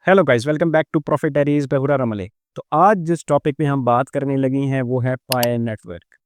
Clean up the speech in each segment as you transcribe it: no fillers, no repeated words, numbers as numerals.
Hello guys, welcome back to profit diaries बहुरा रमले। तो आज जिस टॉपिक पे हम बात करने लगी हैं वो है पाई नेटवर्क।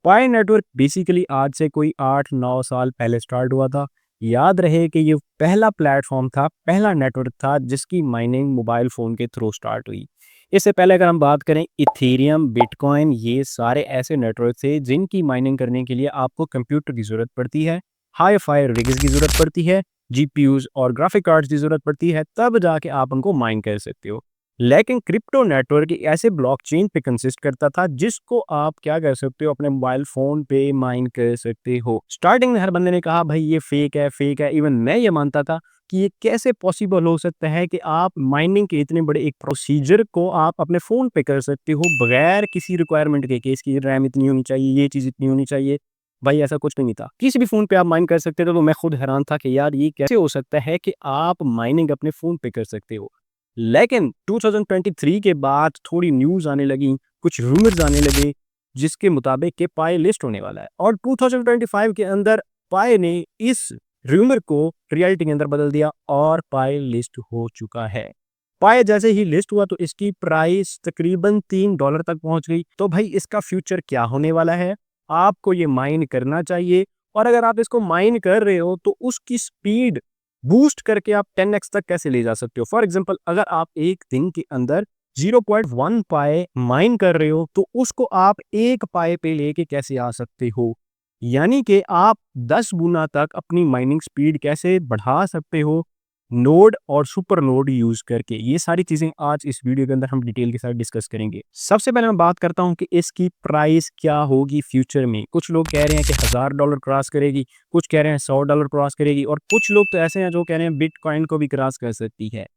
पाई नेटवर्क बेसिकली आज से कोई 8-9 साल पहले स्टार्ट हुआ था। याद रहे कि ये पहला प्लेटफॉर्म था, पहला नेटवर्क था जिसकी माइनिंग मोबाइल फ़ोन के थ्रू स्टार्ट हुई। इससे पहले अगर हम बात करें इथेरियम, बिटकॉइन, ये सारे ऐसे नेटवर्क थे जिनकी माइनिंग करने के लिए आपको कंप्यूटर की ज़रूरत पड़ती है, हाई फाई रिग्स की ज़रूरत पड़ती है, जीपीयूज़ और ग्राफिक कार्ड्स की ज़रूरत पड़ती है, तब जाके आप उनको माइन कर सकते हो। लेकिन क्रिप्टो नेटवर्क एक ऐसे ब्लॉकचेन पे कंसिस्ट करता था जिसको आप क्या कर सकते हो, अपने मोबाइल फ़ोन पे माइन कर सकते हो। स्टार्टिंग में हर बंदे ने कहा भाई ये फेक है। इवन मैं ये मानता था कि ये कैसे पॉसिबल हो सकता है कि आप माइनिंग के इतने बड़े एक प्रोसीजर को आप अपने फ़ोन पे कर सकते हो बगैर किसी रिक्वायरमेंट के कि इसकी रैम इतनी होनी चाहिए, ये चीज़ इतनी होनी चाहिए। भाई ऐसा कुछ नहीं था। किसी भी फ़ोन पे आप माइन कर सकते थे, तो मैं खुद हैरान था कि यार ये कैसे हो सकता है कि आप माइनिंग अपने फ़ोन पे कर सकते हो। लेकिन 2023 के बाद थोड़ी न्यूज़ आने लगी, कुछ रूमर्स आने लगे जिसके मुताबिक कि पाई लिस्ट होने वाला है और 2025 के अंदर पाई ने इस रूमर को रियलिटी के अंदर बदल दिया और पाई लिस्ट हो चुका है। पाई जैसे ही लिस्ट हुआ तो इसकी प्राइस तकरीबन $3 तक पहुंच गई। तो भाई इसका फ्यूचर क्या होने वाला है? आपको ये माइन करना चाहिए और अगर आप इसको माइन कर रहे हो तो उसकी स्पीड बूस्ट करके आप 10x तक कैसे ले जा सकते हो। फॉर एग्जांपल अगर आप एक दिन के अंदर 0.1 पाए माइन कर रहे हो तो उसको आप 1 पाए पे लेके कैसे आ सकते हो, यानी कि आप 10 गुना तक अपनी माइनिंग स्पीड कैसे बढ़ा सकते हो नोड और सुपर नोड यूज करके। ये सारी चीजें आज इस वीडियो के अंदर हम डिटेल के साथ डिस्कस करेंगे। सबसे पहले मैं बात करता हूं कि इसकी प्राइस क्या होगी फ्यूचर में। कुछ लोग कह रहे हैं कि $1000 क्रॉस करेगी, कुछ कह रहे हैं $100 क्रॉस करेगी और कुछ लोग तो ऐसे हैं जो कह रहे हैं बिटकॉइन को भी क्रॉस कर सकती है।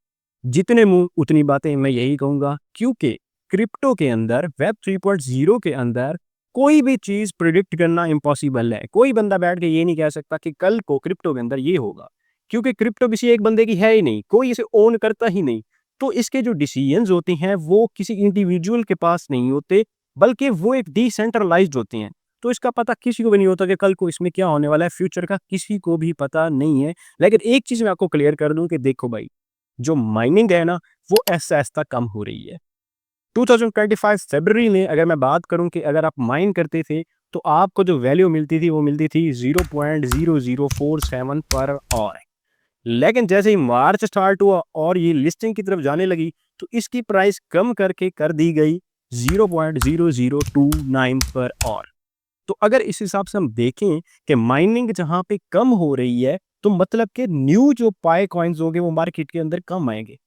जितने मुंह उतनी बातें, मैं यही कहूंगा, क्योंकि क्रिप्टो के अंदर वेब 3.0 के अंदर कोई भी चीज प्रिडिक्ट करना इम्पॉसिबल है। कोई बंदा बैठ के ये नहीं कह सकता कि कल को क्रिप्टो के अंदर ये होगा, क्योंकि क्रिप्टो किसी एक बंदे की है ही नहीं, कोई इसे ओन करता ही नहीं। तो इसके जो डिसीजंस होते हैं वो किसी इंडिविजुअल के पास नहीं होते, बल्कि वो एक डिसेंट्रलाइज्ड होते हैं। तो इसका पता किसी को भी नहीं होता कि कल को इसमें क्या होने वाला है, फ्यूचर का किसी को भी पता नहीं है। लेकिन एक चीज मैं आपको क्लियर कर दूं कि देखो भाई, जो माइनिंग है ना, वो ऐसा-ऐसा कम हो रही है। 2025 फ़रवरी में अगर मैं बात करूँ कि अगर आप माइन करते थे, तो आपको जो वैल्यू मिलती थी, वो मिलती थी 0.0047 पर ऑवर। लेकिन जैसे ही मार्च स्टार्ट हुआ और ये लिस्टिंग की तरफ जाने लगी, तो इसकी प्राइस कम करके कर दी गई 0.0029 पर ऑवर। तो अगर इस हिसाब से हम देखें कि माइनिंग जहाँ पे कम हो रही है, तो मतलब कि न्यू जो पाई कॉइन्स होंगे वो मार्केट के अंदर कम आएँगे।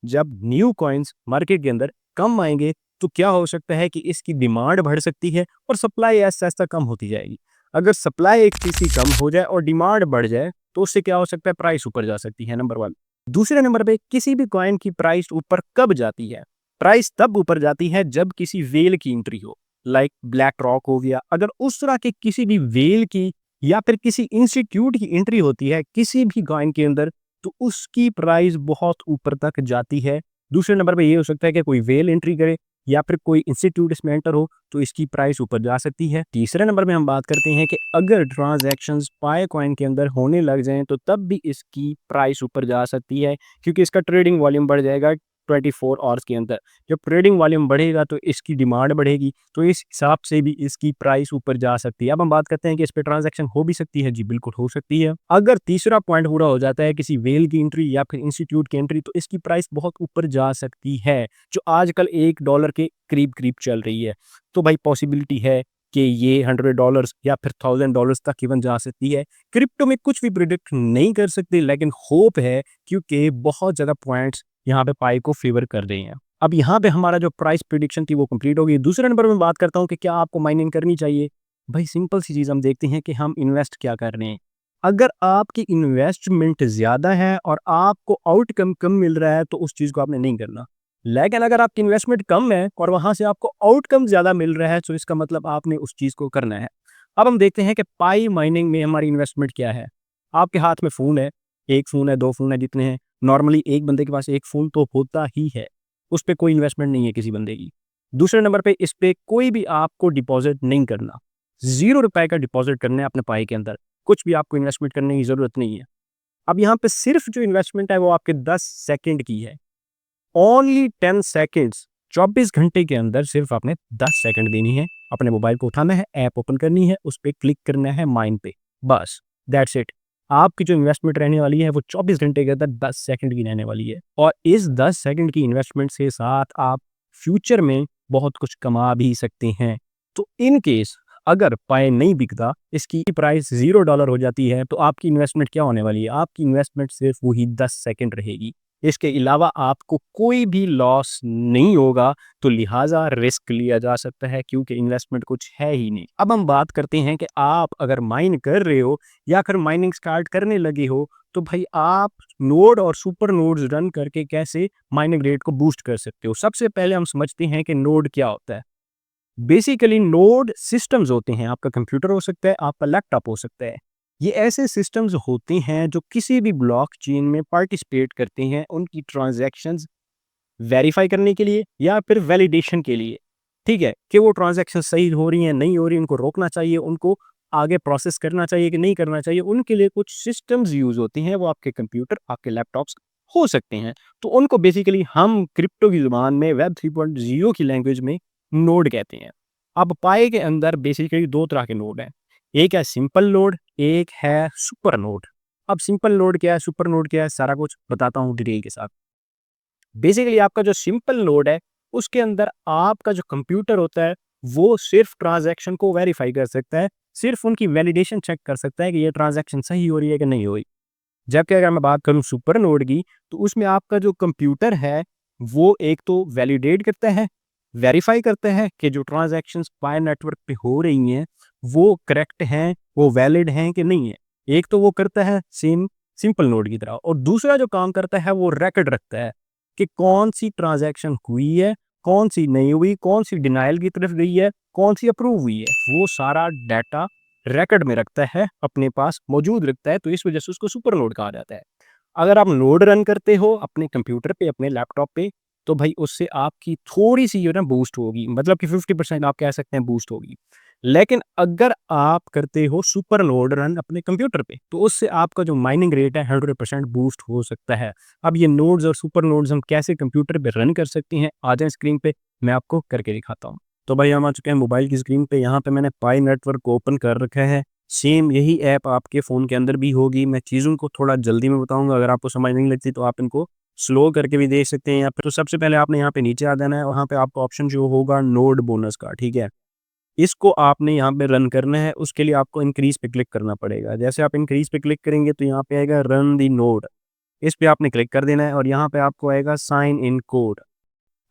जब न्यू कॉइन्स मार्केट के अंदर कम आएँगे, तो क्या हो सकता है कि इसकी डिमांड बढ़ सकती है और सप्लाई ऐसा-ऐसा कम होती जाएगी। अगर सप्लाई एक चीज़ की कम हो जाए और डिमांड बढ़ जाए, तो उससे क्या हो सकता है, प्राइस ऊपर जा सकती है, नंबर 1। दूसरे नंबर पे किसी भी कॉइन की प्राइस ऊपर कब जाती है? प्राइस तब ऊपर जाती है जब किसी व्हेल की एंट्री हो, लाइक ब्लैक रॉक हो गया। अगर उस तरह के किसी भी व्हेल की या फिर किसी इंस्टीट्यूट की एंट्री होती है किसी भी कॉइन के अंदर, तो उसकी प्राइस बहुत ऊपर तक जाती है। दूसरे नंबर पे ये हो सकता है कि कोई व्हेल एंट्री करे या फिर कोई इंस्टीट्यूट इसमें एंटर हो, तो इसकी प्राइस ऊपर जा सकती है। तीसरे नंबर पे हम बात करते हैं कि अगर ट्रांजैक्शंस पाई कॉइन के अंदर होने लग जाएँ, तो तब भी इसकी प्राइस ऊपर जा सकती है, क्योंकि इसका ट्रेडिंग वॉल्यूम बढ़ जाएगा 24 आवर्स के अंदर। जब ट्रेडिंग वॉल्यूम बढ़ेगा तो इसकी डिमांड बढ़ेगी, तो इस हिसाब से भी इसकी प्राइस ऊपर जा सकती है। अब हम बात करते हैं कि इस पे ट्रांजैक्शन हो भी सकती है। जी बिल्कुल हो सकती है। अगर तीसरा पॉइंट पूरा हो जाता है, किसी व्हेल की एंट्री या फिर इंस्टीट्यूट की एंट्री, तो इसकी प्राइस बहुत ऊपर जा सकती है, जो आजकल $1 के करीब-करीब चल रही है। तो भाई पॉसिबिलिटी है कि ये $100 या फिर $1000 तक इवन जा सकती है। क्रिप्टो में कुछ भी प्रिडिक्ट नहीं कर सकते, लेकिन होप है, क्योंकि बहुत ज़्यादा पॉइंट्स यहाँ पे पाई को फेवर कर रहे हैं। अब यहाँ पे हमारा जो प्राइस प्रिडिक्शन थी वो कंप्लीट हो गई। दूसरे नंबर में बात करता हूँ कि क्या आपको माइनिंग करनी चाहिए। भाई सिंपल सी चीज़ हम देखते हैं कि हम इन्वेस्ट क्या कर रहे हैं। अगर आपकी इन्वेस्टमेंट ज़्यादा है और आपको आउटकम कम मिल रहा है, तो उस चीज़ को आपने नहीं करना। लेकिन अगर आपकी इन्वेस्टमेंट कम है और वहाँ से आपको आउटकम ज़्यादा मिल रहा है, तो इसका मतलब आपने उस चीज़ को करना है। अब हम देखते हैं कि पाई माइनिंग में हमारी इन्वेस्टमेंट क्या है। आपके हाथ में फ़ोन है, 1 फ़ोन है, 2 फ़ोन है, जितने हैं। नॉर्मली एक बंदे के पास 1 फ़ोन तो होता ही है। उस पे कोई इन्वेस्टमेंट नहीं है किसी बंदे की। दूसरे नंबर पे इस पे कोई भी आपको डिपॉज़िट नहीं करना। ₹0 का डिपॉज़िट करना है अपने पाई के अंदर। कुछ भी आपको इन्वेस्टमेंट करने की ज़रूरत नहीं है। अब यहाँ पे सिर्फ़ जो इन्वेस्टमेंट है वो आपके 10 सेकंड की है। ओनली 10 सेकेंड्स, 24 घंटे के अंदर सिर्फ आपने 10 सेकंड देनी है, अपने मोबाइल को उठाना है, ऐप ओपन करनी है, उस पर क्लिक करना है माइन पे, बस दैट्स इट। आपकी जो इन्वेस्टमेंट रहने वाली है वो 24 घंटे के अंदर 10 सेकंड की रहने वाली है, और इस 10 सेकंड की इन्वेस्टमेंट के साथ आप फ्यूचर में बहुत कुछ कमा भी सकते हैं। तो इन केस अगर पाए नहीं बिकता, इसकी प्राइस $0 हो जाती है, तो आपकी इन्वेस्टमेंट क्या होने वाली है? आपकी इन्वेस्टमेंट सिर्फ वही 10 सेकंड रहेगी, इसके अलावा आपको कोई भी लॉस नहीं होगा। तो लिहाजा रिस्क लिया जा सकता है, क्योंकि इन्वेस्टमेंट कुछ है ही नहीं। अब हम बात करते हैं कि आप अगर माइन कर रहे हो या फिर माइनिंग स्टार्ट करने लगे हो, तो भाई आप नोड और सुपर नोड्स रन करके कैसे माइनिंग रेट को बूस्ट कर सकते हो। सबसे पहले हम समझते हैं कि नोड क्या होता है। बेसिकली नोड सिस्टम्स होते हैं, आपका कंप्यूटर हो सकता है, आपका लैपटॉप हो सकता है। ये ऐसे सिस्टम्स होते हैं जो किसी भी ब्लॉकचेन में पार्टिसिपेट करते हैं, उनकी ट्रांजैक्शंस वेरीफाई करने के लिए या फिर वैलिडेशन के लिए, ठीक है, कि वो ट्रांजैक्शन सही हो रही हैं, नहीं हो रही, उनको रोकना चाहिए, उनको आगे प्रोसेस करना चाहिए कि नहीं करना चाहिए, उनके लिए कुछ सिस्टम्स यूज होती हैं। वो आपके कंप्यूटर, आपके लैपटॉप्स हो सकते हैं। तो उनको बेसिकली हम क्रिप्टो की जुबान में, वेब 3.0 की लैंग्वेज में नोड कहते हैं। अब पाए के अंदर बेसिकली दो तरह के नोड हैं, एक है सिंपल नोड, एक है सुपर नोड। अब सिंपल नोड क्या है, सुपर नोड क्या है, सारा कुछ बताता हूँ डिटेल के साथ। बेसिकली आपका जो सिंपल नोड है, उसके अंदर आपका जो कंप्यूटर होता है वो सिर्फ ट्रांजैक्शन को वेरीफाई कर सकता है, सिर्फ उनकी वैलिडेशन चेक कर सकता है कि ये ट्रांजैक्शन सही हो रही है कि नहीं हो रही। जबकि अगर मैं बात करूं सुपर नोड की, तो उसमें आपका जो कंप्यूटर है वो एक तो वैलिडेट करता है, वेरीफाई करता है कि जो ट्रांजैक्शंस पाई नेटवर्क पे हो रही हैं वो करेक्ट हैं, वो वैलिड हैं कि नहीं है। एक तो वो करता है सेम सिंपल नोड की तरह, और दूसरा जो काम करता है वो रिकॉर्ड रखता है कि कौन सी ट्रांजैक्शन हुई है, कौन सी नहीं हुई, कौन सी डिनाइल की तरफ गई है, कौन सी अप्रूव हुई है। वो सारा डाटा रिकॉर्ड में रखता है, अपने पास मौजूद रखता है, तो इस वजह से उसको सुपर नोड कहा जाता है। अगर आप नोड रन करते हो अपने कंप्यूटर पे, अपने लैपटॉप पे, तो भाई उससे आपकी थोड़ी सी जो ना बूस्ट होगी, मतलब कि 50% आप कह सकते हैं बूस्ट होगी। लेकिन अगर आप करते हो सुपर नोड रन अपने कंप्यूटर पे, तो उससे आपका जो माइनिंग रेट है 100% बूस्ट हो सकता है। अब ये नोड्स और सुपर नोड्स हम कैसे कंप्यूटर पे रन कर सकते हैं, आ जाए स्क्रीन पे, मैं आपको करके दिखाता हूँ। तो भाई हम आ चुके हैं मोबाइल की स्क्रीन पे, यहाँ पे मैंने पाई नेटवर्क को ओपन कर रखा है। सेम यही ऐप आपके फ़ोन के अंदर भी होगी। मैं चीज़ों को थोड़ा जल्दी में बताऊँगा, अगर आपको समझ नहीं लगती तो आप इनको स्लो करके भी देख सकते हैं। या फिर तो सबसे पहले आपने यहाँ पे नीचे आ जाना है, वहाँ पे आपको ऑप्शन जो होगा नोड बोनस का, ठीक है? इसको आपने यहाँ पे रन करना है, उसके लिए आपको इंक्रीज़ पे क्लिक करना पड़ेगा। जैसे आप इंक्रीज़ पे क्लिक करेंगे तो यहाँ पे आएगा रन द नोड, इस पे आपने क्लिक कर देना है, और यहाँ पे आपको आएगा साइन इन कोड।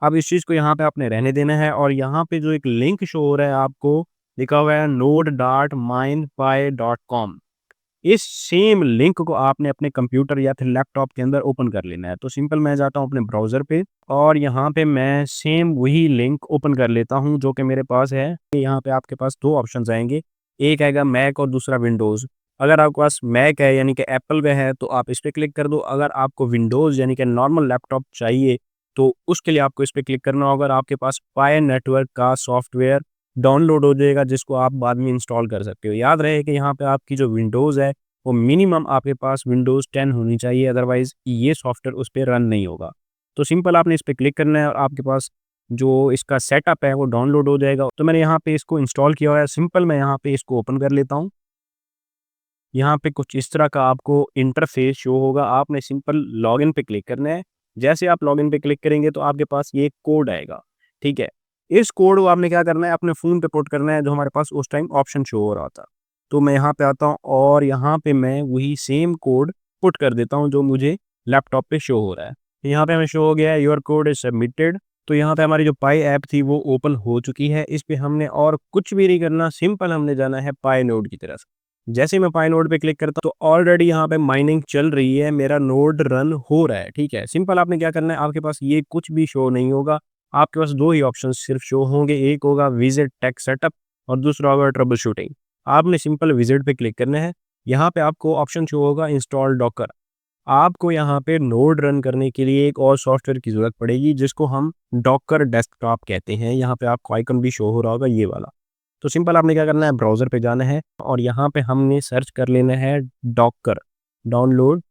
अब इस चीज़ को यहाँ पे आपने रहने देना है, और यहाँ पे जो एक लिंक शो हो रहा है आपको, लिखा हुआ है node.minepi.com, इस सेम लिंक को आपने अपने कंप्यूटर या फिर लैपटॉप के अंदर ओपन कर लेना है। तो सिंपल मैं जाता हूँ अपने ब्राउज़र पे, और यहाँ पे मैं सेम वही लिंक ओपन कर लेता हूँ जो कि मेरे पास है। यहाँ पे आपके पास 2 ऑप्शंस आएँगे, एक आएगा मैक और दूसरा विंडोज़। अगर आपके पास मैक है यानी कि एप्पल का है तो आप इस पे क्लिक कर दो। अगर आपको विंडोज़ यानी कि नॉर्मल लैपटॉप चाहिए तो उसके लिए आपको इस पे क्लिक करना होगा, और आपके पास पाई नेटवर्क का सॉफ्टवेयर डाउनलोड हो जाएगा, जिसको आप बाद में इंस्टॉल कर सकते हो। याद रहे कि यहाँ पे आपकी जो विंडोज़ है वो मिनिमम आपके पास विंडोज़ 10 होनी चाहिए, अदरवाइज़ ये सॉफ्टवेयर उस पे रन नहीं होगा। तो सिंपल आपने इस पे क्लिक करना है, और आपके पास जो इसका सेटअप है वो डाउनलोड हो जाएगा। तो मैंने यहाँ पे इसको इंस्टॉल किया हुआ है, सिंपल मैं यहाँ पे इसको ओपन कर लेता हूँ। यहाँ पे कुछ इस तरह का आपको इंटरफेस शो होगा, आपने सिंपल लॉगिन पे क्लिक करना है। जैसे आप लॉगिन पे क्लिक करेंगे तो आपके पास ये कोड आएगा, ठीक है? इस कोड को आपने क्या करना है, अपने फ़ोन पे पुट करना है, जो हमारे पास उस टाइम ऑप्शन शो हो रहा था। तो मैं यहाँ पे आता हूँ, और यहाँ पे मैं वही सेम कोड पुट कर देता हूँ जो मुझे लैपटॉप पे शो हो रहा है। यहाँ पे हमें शो हो गया है योर कोड इज़ सबमिटेड। तो यहाँ पे हमारी जो पाई ऐप थी वो ओपन हो चुकी है। इस पे हमने और कुछ भी नहीं करना, सिंपल हमने जाना है पाई नोड की तरफ। जैसे ही मैं पाई नोड पे क्लिक करता हूँ तो ऑलरेडी यहाँ पे माइनिंग चल रही है, मेरा नोड रन हो रहा है, ठीक है? सिंपल आपने क्या करना है, आपके पास ये कुछ भी शो नहीं होगा, आपके पास 2 ही ऑप्शन सिर्फ शो होंगे, एक होगा विजिट टेक सेटअप और दूसरा होगा ट्रबल शूटिंग। आपने सिंपल विजिट पे क्लिक करना है, यहाँ पे आपको ऑप्शन शो होगा इंस्टॉल डॉकर। आपको यहाँ पे नोड रन करने के लिए एक और सॉफ्टवेयर की ज़रूरत पड़ेगी, जिसको हम डॉकर डेस्कटॉप कहते हैं। यहाँ पे आपको आइकन भी शो हो रहा होगा, ये वाला। तो सिंपल आपने क्या करना है, ब्राउज़र पे जाना है, और यहाँ पे हमने सर्च कर लेना है Docker, download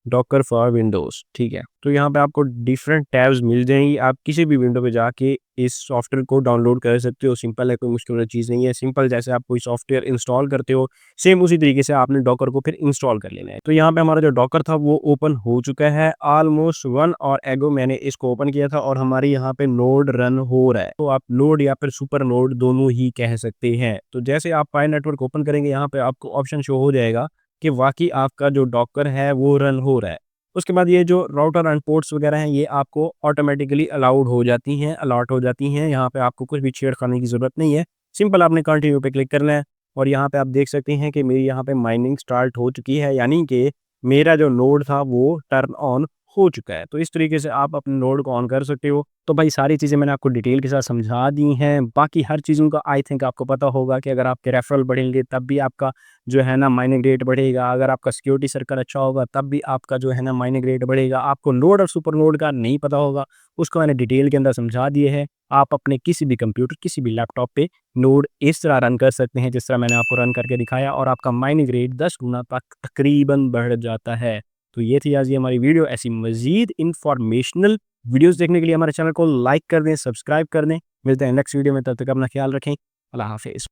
Docker for Windows, ठीक है। तो यहाँ पे आपको डिफरेंट टैब्स मिल जाएँगी, आप किसी भी विंडो पे जाके इस सॉफ्टवेयर को डाउनलोड कर सकते हो, सिंपल है, कोई मुश्किल वाली चीज़ नहीं है। सिंपल जैसे आप कोई सॉफ्टवेयर इंस्टॉल करते हो, सेम उसी तरीके से आपने डॉकर को फिर इंस्टॉल कर लेना है। तो यहाँ पे हमारा जो डॉकर था वो ओपन हो चुका है, ऑलमोस्ट 1 ऑवर एगो मैंने इसको ओपन किया था और हमारे यहाँ पे नोड रन हो रहा है। तो आप नोड या फिर सुपर नोड दोनों ही कह सकते हैं। तो जैसे आप पाई नेटवर्क ओपन करेंगे, यहाँ पे आपको ऑप्शन शो हो जाएगा कि वाक़ई आपका जो डॉकर है वो रन हो रहा है। उसके बाद ये जो राउटर एंड पोर्ट्स वगैरह हैं, ये आपको ऑटोमेटिकली अलाउड हो जाती हैं, अलॉट हो जाती हैं। यहाँ पे आपको कुछ भी छेड़खानी की ज़रूरत नहीं है। सिंपल आपने कंटिन्यू पे क्लिक करना है और यहाँ पे आप देख सकते हैं कि मेरी यहाँ पे माइनिंग स्टार्ट हो चुकी है, यानी कि मेरा जो नोड था वो टर्न ऑन हो चुका है। तो इस तरीके से आप अपने नोड को ऑन कर सकते हो। तो भाई सारी चीज़ें मैंने आपको डिटेल के साथ समझा दी हैं। बाकी हर चीज़ों का आई थिंक आपको पता होगा कि अगर आपके रेफरल बढ़ेंगे तब भी आपका जो है ना माइनिंग रेट बढ़ेगा। अगर आपका सिक्योरिटी सर्कल अच्छा होगा तब भी आपका जो है ना माइनिंग रेट बढ़ेगा। आपको नोड और सुपर नोड का नहीं पता होगा, उसको मैंने डिटेल के अंदर समझा दिए है। आप अपने किसी भी कंप्यूटर, किसी भी लैपटॉप पे नोड इस तरह रन कर सकते हैं जिस तरह मैंने आपको रन करके दिखाया और आपका माइनिंग रेट 10 गुना तक तकरीबन बढ़ जाता है। तो ये थी आज ये हमारी वीडियो। ऐसी मज़ीद इन्फॉर्मेशनल वीडियोज़ देखने के लिए हमारे चैनल को लाइक कर दें, सब्सक्राइब कर दें। मिलते हैं नेक्स्ट वीडियो में, तब तक अपना ख्याल रखें। अल्लाह हाफ़िज़।